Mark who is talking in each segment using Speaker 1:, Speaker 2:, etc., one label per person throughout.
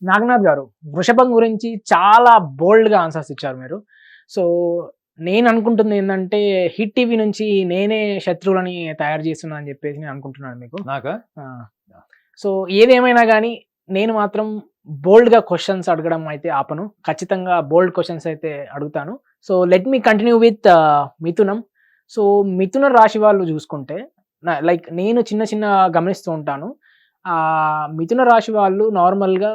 Speaker 1: నాగనాథ్ గారు, వృషభం గురించి చాలా బోల్డ్‌గా ఆన్సర్స్ ఇచ్చారు మీరు. సో, నేను అనుకుంటుంది ఏందంటే, హిట్ టీవీ నుంచి నేనే శత్రువులని తయారు చేస్తున్నా అని చెప్పేసి నేను అనుకుంటున్నాను మీకు.
Speaker 2: నాకా?
Speaker 1: ఆ! సో, ఏదేమైనా గానీ, నేను మాత్రం బోల్డ్‌గా క్వెషన్స్ అడగడం అయితే ఆపను. ఖచ్చితంగా బోల్డ్ క్వెషన్స్ అయితే అడుగుతాను. So, let me continue with Mithunam. So, మిథున రాశి వాళ్ళు చూసుకుంటే, లైక్ నేను చిన్న చిన్నగా గమనిస్తూ ఉంటాను. మిథున రాశి వాళ్ళు నార్మల్‌గా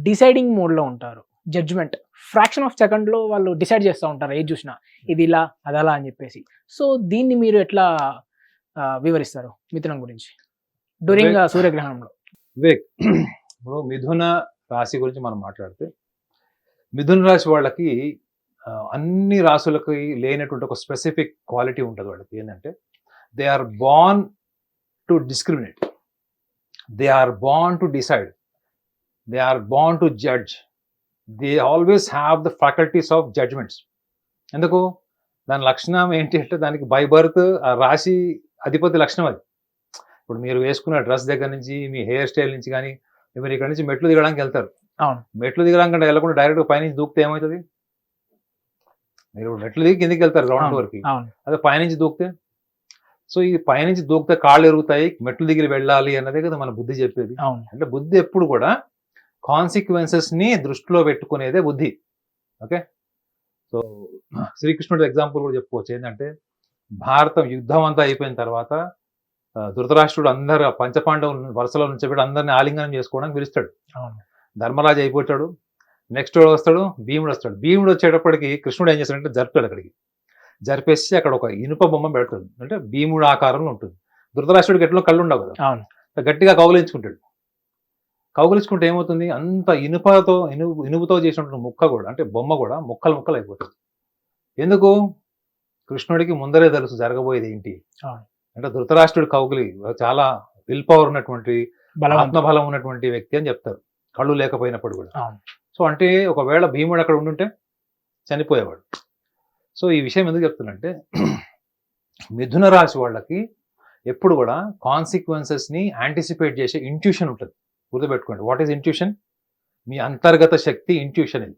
Speaker 1: డిసైడింగ్ మోడ్‌లో ఉంటారు. జడ్జ్‌మెంట్. ఫ్రాక్షన్ ఆఫ్ సెకండ్‌లో వాళ్ళు డిసైడ్ చేస్తా ఉంటారు ఏది జూసినా. ఇది ఇలా, అదలా అని జెప్పేసి. సో, దీన్ని మీరు ఎట్లా వివరిస్తారు మిథునం గురించి? డ్యూరింగ్
Speaker 2: వివేక్
Speaker 1: సూర్యగ్రహణంలో.
Speaker 2: వివేక్ ఇప్పుడు మిథున రాశి గురించి మనం మాట్లాడితే, మిథున రాశి వాళ్ళకి అన్ని రాశులకి లేనటువంటి ఒక స్పెసిఫిక్ క్వాలిటీ ఉంటది వాళ్ళకి. ఏందంటే, they are born to discriminate. They are born to decide. They are born to judge. They always have the faculties of judgements. ఎందుకు? దాని లక్షణం ఏంటి అంటే, దానికి బై బర్త్ ఆ రాశి అధిపతి లక్షణం అది. ఇప్పుడు మీరు వేసుకున్న డ్రెస్ దగ్గర నుంచి, మీ హెయిర్ స్టైల్ నుంచి గానీ, మీరు ఇక్కడ నుంచి మెట్లు దిగడానికి వెళ్తారు.
Speaker 1: అవును.
Speaker 2: మెట్లు దిగడానికి వెళ్ళకుండా డైరెక్ట్‌గా పైనుంచి దూకితే ఏమవుతది? మీరు మెట్లు దిగి కిందకెళ్తారు గ్రౌండ్
Speaker 1: అవును.
Speaker 2: ఫ్లోర్‌కి.
Speaker 1: అవును.
Speaker 2: అదే పైనుంచి దూకితే? సో, ఈ పైనుంచి దూకితే కాళ్ళు ఇరుగుతాయి, మెట్లు దిగి వెళ్ళాలి అన్నదే కదా మన బుద్ధి చెప్పేది.
Speaker 1: అవును.
Speaker 2: అంటే బుద్ధి ఎప్పుడు కూడా కాన్సిక్వెన్సెస్‌ని దృష్టిలో పెట్టుకునేదే బుద్ధి. ఓకే. సో, శ్రీకృష్ణుడి ఎగ్జాంపుల్ కూడా చెప్పుకోవచ్చు. ఏంటంటే, భారతం యుద్ధం అంతా అయిపోయిన తర్వాత ధృతరాష్ట్రుడు అందరు పంచపాండవులను వరుసలో నుంచోబెట్టి అందరిని ఆలింగనం చేసుకోవడానికి పిలుస్తాడు.
Speaker 1: అవును.
Speaker 2: ధర్మరాజు అయిపోతాడు. నెక్స్ట్ వాడు వస్తాడు, భీముడు వస్తాడు. భీముడు వచ్చేటప్పటికి కృష్ణుడు ఏం చేస్తాడంటే జరుపుతాడు అక్కడికి. జరిపేసి అక్కడ ఒక ఇనుప బొమ్మ పెడతాడు. అంటే భీముడు ఆకారంలో ఉంటుంది. ధృతరాష్ట్రుడికి ఎట్లో కళ్ళు ఉండవు కదా.
Speaker 1: అవును.
Speaker 2: గట్టిగా కౌగిలించుకుంటాడు. కౌగిలించుకుంటే ఏమవుతుంది? అంత ఇనుముతో చేసినటువంటి ముక్క కూడా, అంటే బొమ్మ కూడా ముక్కలు ముక్కలు అయిపోతుంది. ఎందుకు? కృష్ణుడికి ముందరే తెలుసు జరగబోయేది ఏంటి.
Speaker 1: అవును.
Speaker 2: అంటే ధృతరాష్ట్రుడి కౌగిలి చాలా విల్ పవర్ ఉన్నటువంటి,
Speaker 1: బలవంతుడు.
Speaker 2: ఆత్మబలం ఉన్నటువంటి వ్యక్తి అని చెప్తారు. కళ్ళు లేకపోయినప్పుడు కూడా.
Speaker 1: అవును.
Speaker 2: సో, అంటే ఒకవేళ భీముడు అక్కడ ఉండుంటే చనిపోయేవాడు. సో, ఈ విషయం ఎందుకు చెప్తున్నంటే, మిథున రాశి వాళ్ళకి ఎప్పుడు కూడా కాన్సిక్వెన్సెస్‌ని యాంటిసిపేట్ చేసే ఇంట్యూషన్ ఉంటది. గుర్తుపెట్టుకోండి. What is intuition? మీ అంతర్గత శక్తి ఇంట్యూషన్ ఇది.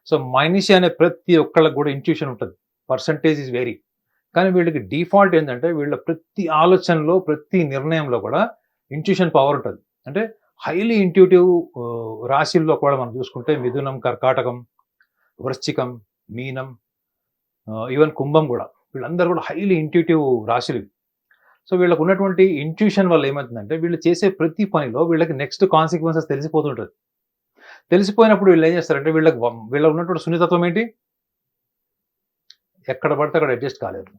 Speaker 2: సో, మనిషి అనే ప్రతి ఒక్కళ్ళకి కూడా ఇంట్యూషన్ ఉంటది. Percentage is vary. కానీ వీళ్ళకి డిఫాల్ట్ ఏంటంటే, వీళ్ళ ప్రతి ఆలోచనలో, ప్రతి నిర్ణయంలో కూడా ఇంట్యూషన్ పవర్ ఉంటది. అంటే హైలీ ఇంట్యూటివ్ రాశుల్లో కూడా మనం చూసుకుంటే మిథునం, కర్కాటకం, వృశ్చికం, మీనం, ఈవెన్ కుంభం కూడా. వీళ్ళందరూ కూడా హైలీ ఇంట్యూటివ్ రాశులు ఇవి. సో, వీళ్ళకు ఉన్నటువంటి ఇంట్యూషన్ వల్ల ఏమవుతుందంటే, వీళ్ళు చేసే ప్రతి పనిలో వీళ్ళకి నెక్స్ట్ కాన్సిక్వెన్సెస్ తెలిసిపోతుంటది. తెలిసిపోయినప్పుడు వీళ్ళు ఏం చేస్తారంటే, వీళ్ళకి ఉన్నటువంటి సున్నితత్వం ఏంటి? ఎక్కడ పడితే అక్కడ అడ్జస్ట్ కాలేరు.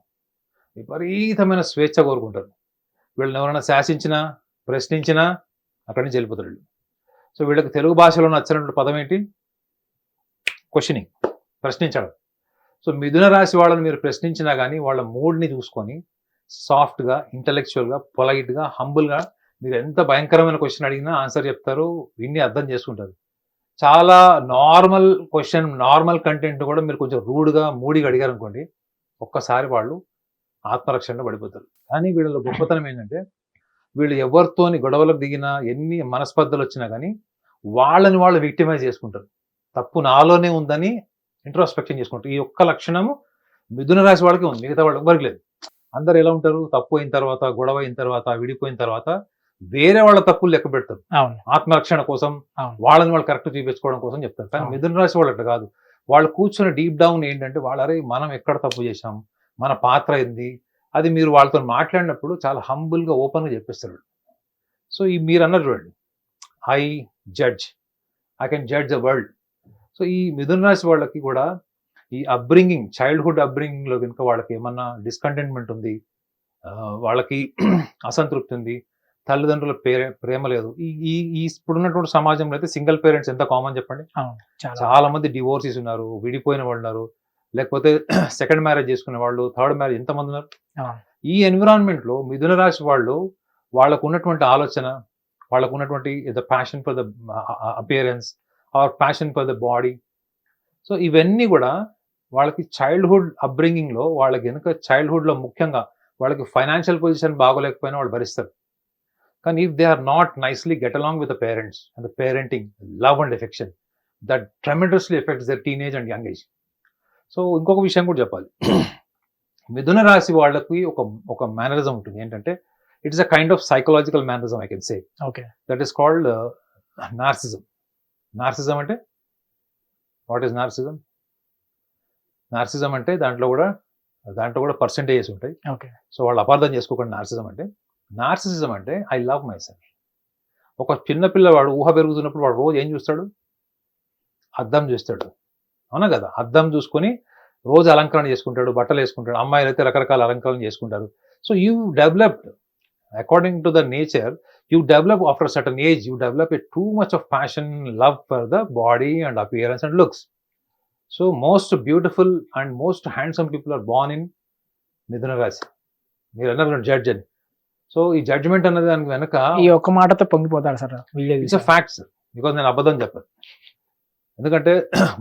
Speaker 2: విపరీతమైన స్వేచ్ఛ కోరుకుంటారు. వీళ్ళని ఎవరైనా శాసించినా, ప్రశ్నించినా అక్కడి నుంచి వెళ్ళిపోతారు వీళ్ళు. సో, వీళ్ళకి తెలుగు భాషలో నచ్చినటువంటి పదం ఏంటి? క్వశ్చనింగ్, ప్రశ్నించడం. సో, మిథున రాశి వాళ్ళని మీరు ప్రశ్నించినా కానీ వాళ్ళ మూడ్‌ని చూసుకొని సాఫ్ట్‌గా, ఇంటలెక్చువల్‌గా, పొలైట్‌గా, హంబుల్‌గా మీరు ఎంత భయంకరమైన క్వశ్చన్ అడిగినా ఆన్సర్ చెప్తారు. విని అర్థం చేసుకుంటారు. చాలా నార్మల్ క్వశ్చన్, నార్మల్ కంటెంట్ కూడా మీరు కొంచెం రూడ్‌గా, మూడీగా అడిగారనుకోండి, ఒక్కసారి వాళ్ళు ఆత్మరక్షణలో పడిపోతారు. కానీ వీళ్ళలో గొప్పతనం ఏంటంటే, వీళ్ళు ఎవరితోని గొడవలకు దిగినా, ఎన్ని మనస్పర్ధలు వచ్చినా కానీ వాళ్ళని వాళ్ళు విక్టిమైజ్ చేసుకుంటారు. తప్పు నాలోనే ఉందని ఇంట్రోస్పెక్షన్ చేసుకుంటారు. ఈ ఒక్క లక్షణము మిథున రాశి వాళ్ళకి ఉంది. మిగతా వాళ్ళకి ఎవరికి లేదు. అందరూ ఎలా ఉంటారు? తప్పు అయిన తర్వాత, గొడవ అయిన తర్వాత, విడిపోయిన తర్వాత వేరే వాళ్ళ తప్పులు లెక్క పెడతారు.
Speaker 1: అవును.
Speaker 2: ఆత్మరక్షణ కోసం,
Speaker 1: అవును.
Speaker 2: వాళ్ళని వాళ్ళు కరెక్ట్ చూపించుకోవడం కోసం చెప్తారు. కానీ
Speaker 1: అవును.
Speaker 2: మిథున రాశి వాళ్ళు అట్లా కాదు. వాళ్ళు కూర్చొని డీప్ డౌన్ ఏంటంటే, అరే మనం ఎక్కడ తప్పు చేశాం? మన పాత్ర ఏంది? అది మీరు వాళ్ళతో మాట్లాడినప్పుడు చాలా హంబుల్‌గా, ఓపెన్‌గా చెప్పేస్తారు. సో, ఈ మీరన్నారు చూడండి, I judge. I can judge the world. So, ఈ మిథున రాశి వాళ్ళకి కూడా ఈ చైల్డ్‌హుడ్ అప్బ్రింగింగ్‌లో గనుక వాళ్ళకి ఏమన్నా డిస్‌కంటెంట్‌మెంట్ ఉంది, వాళ్ళకి అసంతృప్తి ఉంది, తల్లిదండ్రుల ప్రేమ లేదు. ఈ ఈ ఈ ఇప్పుడున్నటువంటి సమాజంలో అయితే సింగిల్ పేరెంట్స్ ఎంత కామన్ చెప్పండి.
Speaker 1: అవును.
Speaker 2: చాలా మంది డివోర్సీస్ ఉన్నారు, విడిపోయిన వాళ్ళు ఉన్నారు, లేకపోతే సెకండ్ మ్యారేజ్ చేసుకునే వాళ్ళు, థర్డ్ మ్యారేజ్ ఎంతమంది ఉన్నారు.
Speaker 1: అవును.
Speaker 2: ఈ ఎన్విరాన్మెంట్‌లో మిథున రాశి వాళ్ళు, వాళ్ళకున్నటువంటి ఆలోచన, వాళ్ళకున్నటువంటి the passion for the appearance or passion for the body. So, ఇవన్నీ కూడా వాళ్ళకి చైల్డ్‌హుడ్ అప్‌బ్రింగింగ్‌లో వాళ్ళకి గనుక చైల్డ్‌హుడ్‌లో ముఖ్యంగా వాళ్ళకి ఫైనాన్షియల్ పొజిషన్ బాగోలేకపోయినా వాళ్ళు భరిస్తారు. కానీ if they are not nicely get along with the parents and the parenting love and affection that tremendously effects their teenage and young age. So ఇంకొక విషయం కూడా చెప్పాలి. మిథున రాశి వాళ్ళకి ఒక మేనరిజం ఉంటుంది ఏంటంటే it's a kind of psychological mannerism I can say.
Speaker 1: Okay.
Speaker 2: That is called narcissism. Narcissism అంటే వాట్ ఈస్ నార్సిజం? నార్సిజం అంటే దాంట్లో కూడా పర్సెంటేజెస్ ఉంటాయి.
Speaker 1: ఓకే.
Speaker 2: సో వాళ్ళు అపార్థం చేసుకోకుండా నార్సిసిజం అంటే ఐ లవ్ మై సెల్ఫ్. ఒక చిన్న పిల్లవాడు ఊహ పెరుగుతున్నప్పుడు వాడు రోజు ఏం చూస్తాడు? అద్దం చూస్తాడు, అవునా కదా? అద్దం చూసుకొని రోజు అలంకరణ చేసుకుంటాడు, బట్టలు వేసుకుంటాడు. అమ్మాయిలు అయితే రకరకాల అలంకరణ చేసుకుంటారు. So you developed according to the nature, you develop after a certain age, you develop a too much of passion, love for the body and appearance and looks. So most beautiful and most handsome people are born in Mithuna Rashi. మీరు అన్నారు judge అని. So ఈ judgement అన్నది దానికి వెనక
Speaker 1: ఈ ఒక్క మాటతో పొంగిపోతారు sir.
Speaker 2: It's a facts. Because నేను అబద్ధం చెప్పాను. ఎందుకంటే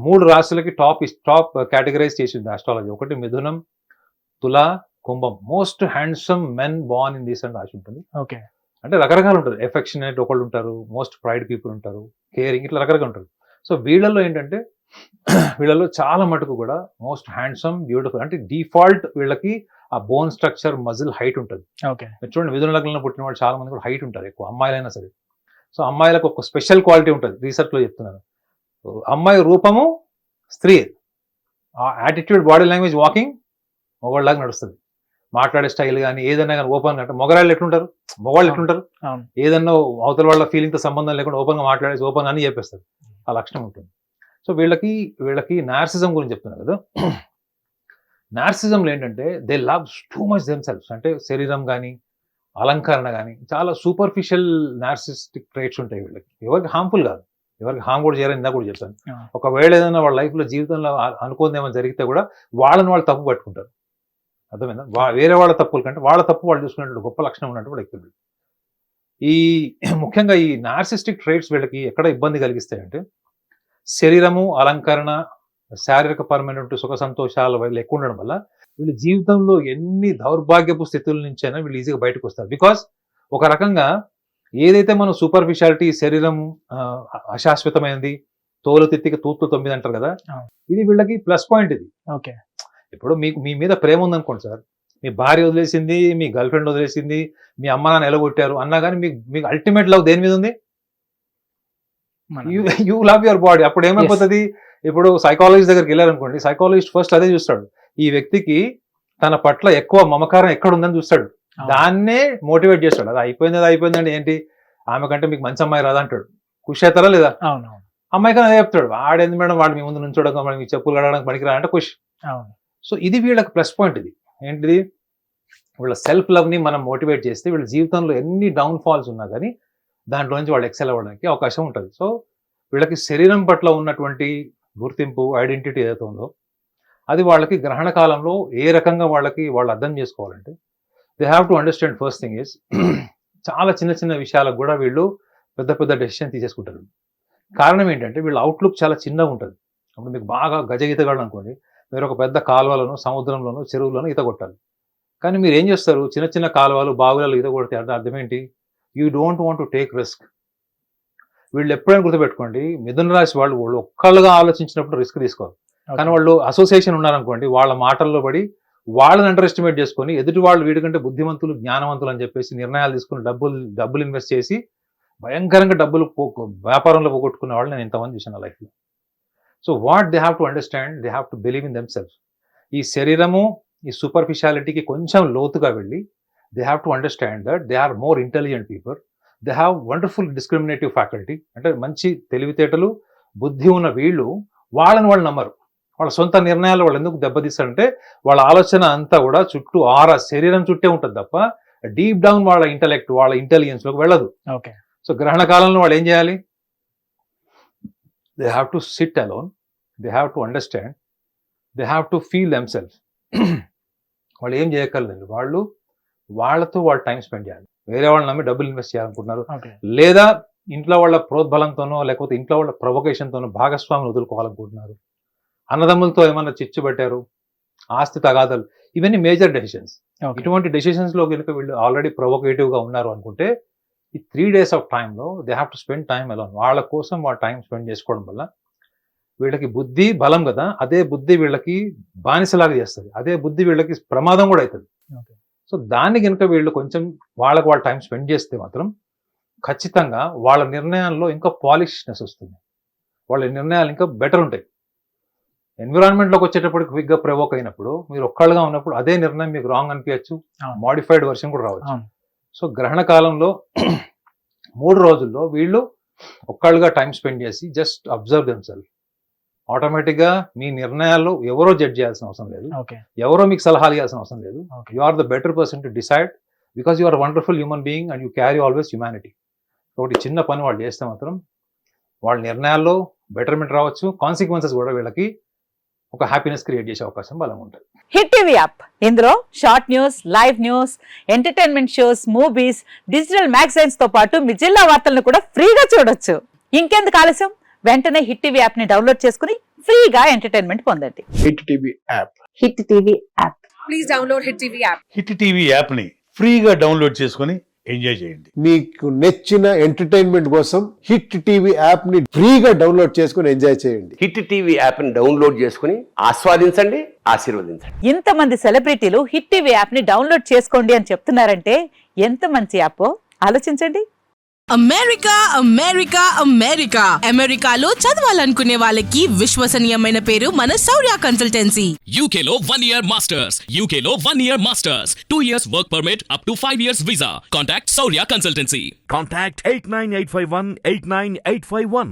Speaker 2: 3 రాశులకి టాప్ కేటగరైజ్ చేసింది ఆస్ట్రాలజీ. ఒకటి మిథునం, తుల, కుంభం. Most handsome men born in these అని రాసి ఉంటుంది.
Speaker 1: ఓకే.
Speaker 2: అంటే రకరకాలు ఉంటుంది. ఎఫెక్షనేట్ ఒకళ్ళు ఉంటారు, మోస్ట్ ప్రైడ్ పీపుల్ ఉంటారు, కేరింగ్, ఇట్లా రకరకాలు ఉంటారు. సో వీళ్ళల్లో ఏంటంటే వీళ్ళలో చాలా మటుకు కూడా మోస్ట్ హ్యాండ్సమ్, బ్యూటిఫుల్. అంటే డిఫాల్ట్ వీళ్ళకి ఆ బోన్ స్ట్రక్చర్, మజిల్ హైట్ ఉంటుంది.
Speaker 1: ఓకే.
Speaker 2: చూడండి, మిథున లగ్నంలో పుట్టిన వాళ్ళు చాలా మంది కూడా హైట్ ఉంటారు ఎక్కువ, అమ్మాయిలైనా సరే. సో అమ్మాయిలకు ఒక స్పెషల్ క్వాలిటీ ఉంటుంది, రీసెర్చ్ లో చెప్తున్నాను. అమ్మాయి రూపము స్త్రీ, ఆ యాటిట్యూడ్, బాడీ లాంగ్వేజ్, వాకింగ్ మొగోళ్ళలాగా నడుస్తుంది. మాట్లాడే స్టైల్ కానీ ఏదైనా కానీ ఓపెన్ గా, అంటే మొగరాళ్ళు ఎట్లుంటారు, మొగవాళ్ళు ఎట్లుంటారు, ఏదన్నా అవతల వాళ్ళ ఫీలింగ్ తో సంబంధం లేకుండా ఓపెన్ గా మాట్లాడేసి ఓపెన్ అని చెప్పేస్తారు. ఆ లక్షణం ఉంటుంది. సో వీళ్ళకి నార్సిజం గురించి చెప్తున్నారు కదా. నార్సిజంలో ఏంటంటే they love too much themselves. అంటే శరీరం కానీ అలంకరణ కానీ చాలా సూపర్ఫిషియల్ నార్సిస్టిక్ ట్రేట్స్ ఉంటాయి వీళ్ళకి. ఎవరికి హార్మ్ఫుల్ కాదు, ఎవరికి హార్మ్ కూడా చేయాలని ఇందా కూడా చెప్పాను. ఒకవేళ ఏదైనా వాళ్ళ లైఫ్ లో జీవితంలో అనుకోని ఏమైనా జరిగితే కూడా వాళ్ళని వాళ్ళు తప్పు పట్టుకుంటారు. అర్థమైందా? వేరే వాళ్ళ తప్పుల కంటే వాళ్ళ తప్పు వాళ్ళు చూసుకున్నట్టు గొప్ప లక్షణం ఉన్నట్టు వ్యక్తులు. ఈ ముఖ్యంగా ఈ నార్సిస్టిక్ ట్రేట్స్ వీళ్ళకి ఎక్కడ ఇబ్బంది కలిగిస్తాయంటే శరీరము, అలంకరణ, శారీరక పరమైనటువంటి సుఖ సంతోషాల వీళ్ళు ఎక్కువ ఉండడం వల్ల వీళ్ళు జీవితంలో ఎన్ని దౌర్భాగ్యపు స్థితుల నుంచైనా వీళ్ళు ఈజీగా బయటకు వస్తారు. బికాస్ ఒక రకంగా ఏదైతే మనం సూపర్ఫిషియాలిటీ, శరీరం అశాశ్వతమైనది, తోలు తిత్తికి తూత్తు 9 అంటారు కదా, ఇది వీళ్ళకి ప్లస్ పాయింట్. ఇది
Speaker 1: ఓకే.
Speaker 2: ఇప్పుడు మీ మీద ప్రేమ ఉందనుకోండి సార్, మీ భార్య వదిలేసింది, మీ గర్ల్ ఫ్రెండ్ వదిలేసింది, మీ అమ్మ నాన్న ఎలగొట్టారు అన్నా కానీ మీకు అల్టిమేట్ లవ్ దేని మీద ఉంది? You love your body. అప్పుడు ఏమైపోతుంది? ఇప్పుడు సైకాలజిస్ట్ దగ్గరికి వెళ్ళారనుకోండి, సైకాలజిస్ట్ ఫస్ట్ అదే చూస్తాడు, ఈ వ్యక్తికి తన పట్ల ఎక్కువ మమకారం ఎక్కడ ఉందని చూస్తాడు, దాన్నే మోటివేట్ చేస్తాడు. అది అయిపోయిందండి, ఏంటి ఆమె కంటే మీకు మంచి అమ్మాయి రాదంటాడు. ఖుషి అవుతారా లేదా? అమ్మాయి కానీ అదే చెప్తాడు, ఆడేంది మేడం వాడు మీ ముందు నుంచి చూడక మీ చెప్పులు కడడానికి పనికిరా అంటే ఖుషి. సో ఇది వీళ్ళకి ప్లస్ పాయింట్. ఇది ఏంటిది? వీళ్ళ సెల్ఫ్ లవ్ ని మనం మోటివేట్ చేస్తే వీళ్ళ జీవితంలో ఎన్ని డౌన్ ఫాల్స్ ఉన్నా కానీ దాంట్లో నుంచి వాళ్ళు ఎక్సెల్ అవ్వడానికి అవకాశం ఉంటుంది. సో వీళ్ళకి శరీరం పట్ల ఉన్నటువంటి గుర్తింపు, ఐడెంటిటీ ఏదైతే ఉందో అది వాళ్ళకి గ్రహణ కాలంలో ఏ రకంగా వాళ్ళు అర్థం చేసుకోవాలంటే they have to understand. First thing is చాలా చిన్న చిన్న విషయాలకు కూడా వీళ్ళు పెద్ద డెసిషన్ తీసేసుకుంటారు. కారణం ఏంటంటే వీళ్ళ అవుట్లుక్ చాలా చిన్నగా ఉంటుంది. అప్పుడు మీకు బాగా గజగీతగాడు అనుకోండి, మీరు ఒక పెద్ద కాలువలను, సముద్రంలోను, చెరువులను ఈత కొట్టాలి. కానీ మీరు ఏం చేస్తారు? చిన్న చిన్న కాలువలు, బావులలో ఈత కొడితే అంటే అర్థం ఏంటి? You don't want to take risk. వీళ్ళు ఎప్పుడైనా గుర్తుపెట్టుకోండి, మిథున రాశి వాళ్ళు ఒక్కళ్ళుగా ఆలోచించినప్పుడు రిస్క్ తీసుకోవాలి. కానీ వాళ్ళు అసోసియేషన్ ఉన్నారనుకోండి, వాళ్ళ మాటల్లో పడి వాళ్ళని అండర్ ఎస్టిమేట్ చేసుకొని ఎదుటి వాళ్ళు వీడికంటే బుద్ధిమంతులు, జ్ఞానవంతులు అని చెప్పేసి నిర్ణయాలు తీసుకుని డబ్బులు ఇన్వెస్ట్ చేసి భయంకరంగా వ్యాపారంలో పోగొట్టుకున్న వాళ్ళు నేను ఇంతమంది చూసాను లైఫ్లో. So what they have to understand, they have to believe in themself. ఈ శరీరము, ఈ సూపర్ఫిషియాలిటీకి కొంచెం లోతుగా వెళ్ళి they have to understand that they are more intelligent people, they have wonderful discriminative faculty. అంటే మంచి తెలివితేటలు, బుద్ధి ఉన్న వీళ్ళు వాళ్ళని వాళ్ళు నమ్మరు. వాళ్ళ సొంత నిర్ణయాలు వాళ్ళు ఎందుకు దెబ్బతీస్తారంటే వాళ్ళ ఆలోచన అంతా కూడా చుట్టూ శరీరం చుట్టే ఉంటుంది తప్ప డీప్ డౌన్ వాళ్ళ ఇంటెలెక్ట్, వాళ్ళ ఇంటెలిజెన్స్ లోకి వెళ్ళదు.
Speaker 1: ఓకే. సో
Speaker 2: గ్రహణ కాలంలో వాళ్ళు ఏం చేయాలి? They have to SIT alone, they have to understand, they have to feel themself. వాళ్ళు ఏం చేయక్కర్లేదు, వాళ్ళతో వాళ్ళు టైం స్పెండ్ చేయాలి. వేరే వాళ్ళని నమ్మి డబ్బులు ఇన్వెస్ట్ చేయాలనుకుంటున్నారు, లేదా ఇంట్లో వాళ్ళ ప్రోద్బలంతోనో లేకపోతే ఇంట్లో వాళ్ళ ప్రొవొకేషన్తోనో భాగస్వామిని వదులుకోవాలనుకుంటున్నారు, అన్నదమ్ములతో ఏమన్నా చిచ్చు పెట్టారు, ఆస్తి తగాదాలు, ఇవన్నీ మేజర్ డెసిషన్స్. ఇటువంటి డెసిషన్స్ లో కనుక వీళ్ళు ఆల్రెడీ ప్రొవొకేటివ్ గా ఉన్నారు అనుకుంటే ఈ 3 days ఆఫ్ టైంలో they have to spend time alone. వాళ్ళ కోసం వాళ్ళ టైం స్పెండ్ చేసుకోవడం వల్ల వీళ్ళకి బుద్ధి బలం కదా, అదే బుద్ధి వీళ్ళకి బానిసలాగా చేస్తుంది, అదే బుద్ధి వీళ్ళకి ప్రమాదం కూడా అవుతుంది.
Speaker 1: Okay.
Speaker 2: సో దాన్ని కనుక వీళ్ళు కొంచెం వాళ్ళకి వాళ్ళ టైం స్పెండ్ చేస్తే మాత్రం ఖచ్చితంగా వాళ్ళ నిర్ణయాల్లో ఇంకా పాలిష్నెస్ వస్తుంది, వాళ్ళ నిర్ణయాలు ఇంకా బెటర్ ఉంటాయి. ఎన్విరాన్మెంట్లోకి వచ్చేటప్పటికి క్విక్గా ప్రవోక్ అయినప్పుడు మీరు ఒక్కళ్ళుగా ఉన్నప్పుడు అదే నిర్ణయం మీకు రాంగ్ అనిపించచ్చు, మాడిఫైడ్ వర్షన్ కూడా రావచ్చు. సో గ్రహణ కాలంలో 3 రోజుల్లో వీళ్ళు ఒక్కళ్ళుగా టైం స్పెండ్ చేసి జస్ట్ అబ్జర్వ్ దెమ్సెల్ఫ్. ఆటోమేటిక్గా మీ నిర్ణయాల్లో ఎవరో జడ్జ్ చేయాల్సిన అవసరం లేదు, ఎవరో మీకు సలహాలు ఇవ్వాల్సిన అవసరం లేదు. You are the better person to decide because you are wonderful human being and you carry always humanity. ఒకటి చిన్న పని వాళ్ళు చేస్తే మాత్రం వాళ్ళ నిర్ణయాల్లో బెటర్మెంట్ రావచ్చు, కాన్సిక్వెన్సెస్ కూడా వీళ్ళకి ఒక హ్యాపీనెస్ క్రియేట్ చేసే అవకాశం బలంగా ఉంటుంది.
Speaker 3: హిట్ టీవీ యాప్, ఇందులో short news, live news, entertainment shows, movies, digital magazines తో పాటు మీ జిల్లా వార్తలను కూడా ఫ్రీగా చూడొచ్చు. ఇంకెందుకు ఆలస్యం, వెంటనే హిట్ టీవీ యాప్ ని డౌన్లోడ్ చేసుకుని ఫ్రీగా ఎంటర్టైన్మెంట్ పొందండి.
Speaker 4: Hit TV app.
Speaker 3: Hit TV app.
Speaker 5: Please download hit TV app.
Speaker 4: Hit TV app ని ఫ్రీగా డౌన్లోడ్ చేసుకొని ఎంజాయ్ చేయండి.
Speaker 6: మీకు నచ్చిన ఎంటర్టైన్మెంట్ కోసం హిట్ టీవీ యాప్ ని ఫ్రీగా డౌన్లోడ్ చేసుకొని ఎంజాయ్ చేయండి.
Speaker 7: హిట్ టీవీ యాప్ ని డౌన్లోడ్ చేసుకుని ఆస్వాదించండి, ఆశీర్వదించండి.
Speaker 3: ఇంతమంది సెలబ్రిటీలు హిట్ టీవీ యాప్ ని డౌన్లోడ్ చేసుకోండి అని చెప్తున్నారంటే ఎంత మంచి యాప్ ఆలోచించండి.
Speaker 5: అమెరికా అమెరికా అమెరికా అమెరికాలో చదవాలనుకునే వాళ్ళకి విశ్వసనీయమైన పేరు మన శౌర్య కన్సల్టెన్సీ.
Speaker 8: UK లో 1 year masters. UK లో 1 year masters. 2 years work permit up to 5 years visa. Contact Saurya Consultancy.
Speaker 9: Contact 89851 89851.